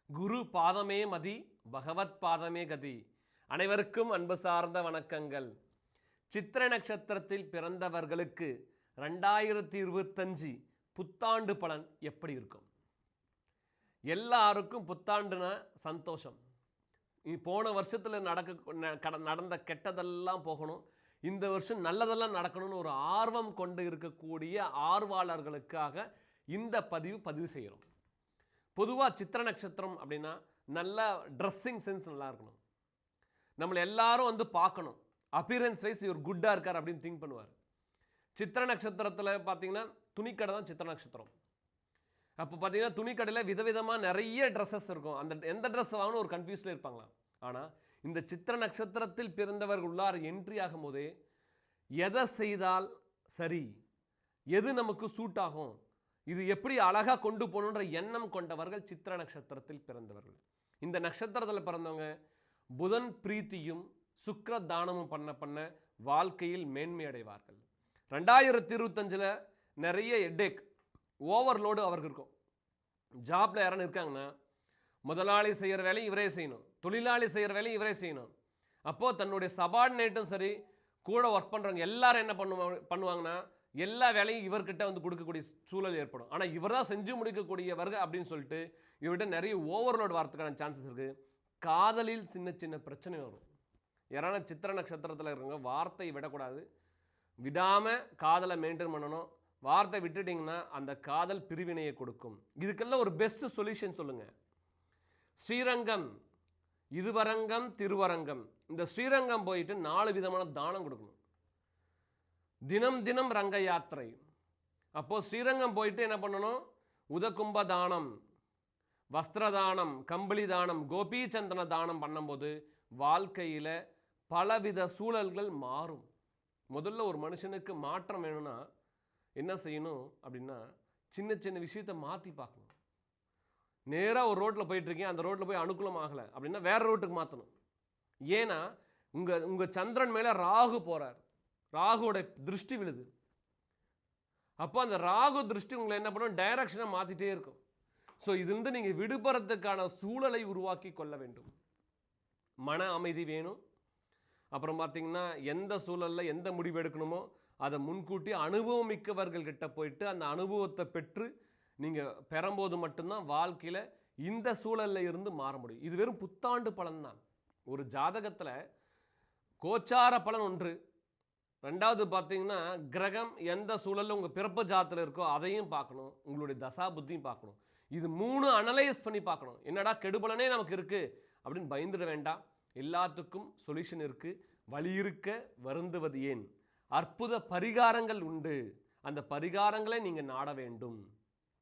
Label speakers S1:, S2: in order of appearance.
S1: குரு பாதமே மதி, பகவத் பாதமே கதி. அனைவருக்கும் அன்பு சார்ந்த வணக்கங்கள். சித்திரை நட்சத்திரத்தில் பிறந்தவர்களுக்கு 2025 புத்தாண்டு பலன் எப்படி இருக்கும்? எல்லாருக்கும் புத்தாண்டுனா சந்தோஷம். போன வருஷத்தில் நடந்த கெட்டதெல்லாம் போகணும், இந்த வருஷம் நல்லதெல்லாம் நடக்கணும்னு ஒரு ஆர்வம் கொண்டு இருக்கக்கூடிய ஆர்வலர்களுக்காக இந்த பதிவு செய்கிறோம். பொதுவாக சித்திர நட்சத்திரம் அப்படின்னா நல்ல ட்ரெஸ்ஸிங் சென்ஸ் நல்லா இருக்கணும். நம்மளை எல்லாரும் வந்து பார்க்கணும், அப்பியரன்ஸ் வைஸ் இவர் குட்டாக இருக்கார் அப்படின்னு திங்க் பண்ணுவார். சித்திர நட்சத்திரத்தில் பார்த்தீங்கன்னா துணிக்கடை தான் சித்திர நட்சத்திரம். அப்போ பார்த்தீங்கன்னா துணிக்கடையில் விதவிதமாக நிறைய ட்ரெஸ்ஸஸ் இருக்கும். அந்த எந்த ட்ரெஸ் வாங்கணும் ஒரு கன்ஃபியூஸில் இருப்பாங்களாம். ஆனால் இந்த சித்திர நட்சத்திரத்தில் பிறந்தவர்கள் உள்ளார என்ட்ரி ஆகும் போதே எதை செய்தால் சரி, எது நமக்கு சூட் ஆகும், இது எப்படி அழகாக கொண்டு போகணுன்ற எண்ணம் கொண்டவர்கள் சித்திர நட்சத்திரத்தில் பிறந்தவர்கள். இந்த நட்சத்திரத்தில் பிறந்தவங்க புதன் பிரீத்தியும் சுக்கிர தானமும் பண்ண வாழ்க்கையில் மேன்மை அடைவார்கள். 2025 நிறைய ஹெட்டேக் ஓவர்லோடு அவருக்கு இருக்கும். ஜாப்ல யாரும் இருக்காங்கன்னா முதலாளி செய்கிற வேலையும் இவரே செய்யணும், தொழிலாளி செய்கிற வேலையும் இவரே செய்யணும். அப்போது தன்னுடைய சபார்டினேட்டும் சரி, கூட ஒர்க் பண்ணுறவங்க எல்லாரும் என்ன பண்ணுவாங்கன்னா எல்லா வேலையும் இவர்கிட்ட வந்து கொடுக்கக்கூடிய சூழல் ஏற்படும். ஆனால் இவர் தான் செஞ்சு முடிக்கக்கூடியவர்கள் அப்படின்னு சொல்லிட்டு இவர்கிட்ட நிறைய ஓவர்லோட் வரதுக்கான சான்சஸ் இருக்குது. காதலில் சின்ன சின்ன பிரச்சனை வரும். யாரான சித்திர நட்சத்திரத்தில் இருக்கிறவங்க வார்த்தையை விடக்கூடாது, விடாமல் காதலை மெயின்டைன் பண்ணணும். வார்த்தை விட்டுட்டிங்கன்னா அந்த காதல் பிரிவினையை கொடுக்கும். இதுக்கெல்லாம் ஒரு பெஸ்ட் சொல்யூஷன் சொல்லுங்கள். ஸ்ரீரங்கம், இதுவரங்கம், திருவரங்கம். இந்த ஸ்ரீரங்கம் போயிட்டு 4 விதமான தானம் கொடுக்கணும். தினம் ரங்க யாத்திரை. அப்போது ஸ்ரீரங்கம் போயிட்டு என்ன பண்ணணும்? உதகும்ப தானம், வஸ்திரதானம், கம்பளி தானம், கோபீச்சந்தன தானம் பண்ணும்போது வாழ்க்கையில் பலவித சூழல்கள் மாறும். முதல்ல ஒரு மனுஷனுக்கு மாற்றம் வேணும்னா என்ன செய்யணும் அப்படின்னா சின்ன சின்ன விஷயத்தை மாற்றி பார்க்கணும். நேராக ஒரு ரோட்டில் போயிட்டுருக்கீங்க, அந்த ரோட்டில் போய் அனுகூலம் ஆகலை அப்படின்னா வேறு ரோட்டுக்கு மாற்றணும். ஏன்னா உங்கள் சந்திரன் மேலே ராகு போகிறார், ராகுவோட திருஷ்டி விழுது. அப்போ அந்த ராகு திருஷ்டி உங்களை என்ன பண்ணும்? டைரக்ஷனை மாற்றிட்டே இருக்கும். ஸோ இதுலேருந்து நீங்கள் விடுபடுறதுக்கான சூழலை உருவாக்கி கொள்ள வேண்டும். மன அமைதி வேணும். அப்புறம் பார்த்தீங்கன்னா எந்த சூழலில் எந்த முடிவு எடுக்கணுமோ அதை முன்கூட்டி அனுபவம் மிக்கவர்கள்கிட்ட போயிட்டு அந்த அனுபவத்தை பெற்று நீங்கள் பெறும்போது மட்டும்தான் வாழ்க்கையில் இந்த சூழலில் இருந்து மாற முடியும். இது வெறும் புத்தாண்டு பலன் தான். ஒரு ஜாதகத்தில் கோச்சார பலன் ஒன்று, ரெண்டாவது பார்த்தீங்கன்னா கிரகம் எந்த சூழலில் உங்கள் பிறப்பு ஜாதத்தில் இருக்கோ அதையும் பார்க்கணும், உங்களுடைய தசா புத்தியும் பார்க்கணும். இது 3 அனலைஸ் பண்ணி பார்க்கணும். என்னடா கெடுபலனே நமக்கு இருக்குது அப்படின்னு பயந்துட வேண்டாம். எல்லாத்துக்கும் சொல்யூஷன் இருக்குது. வழி இருக்க வருந்துவது ஏன்? அற்புத பரிகாரங்கள் உண்டு. அந்த பரிகாரங்களை நீங்கள் நாட வேண்டும்.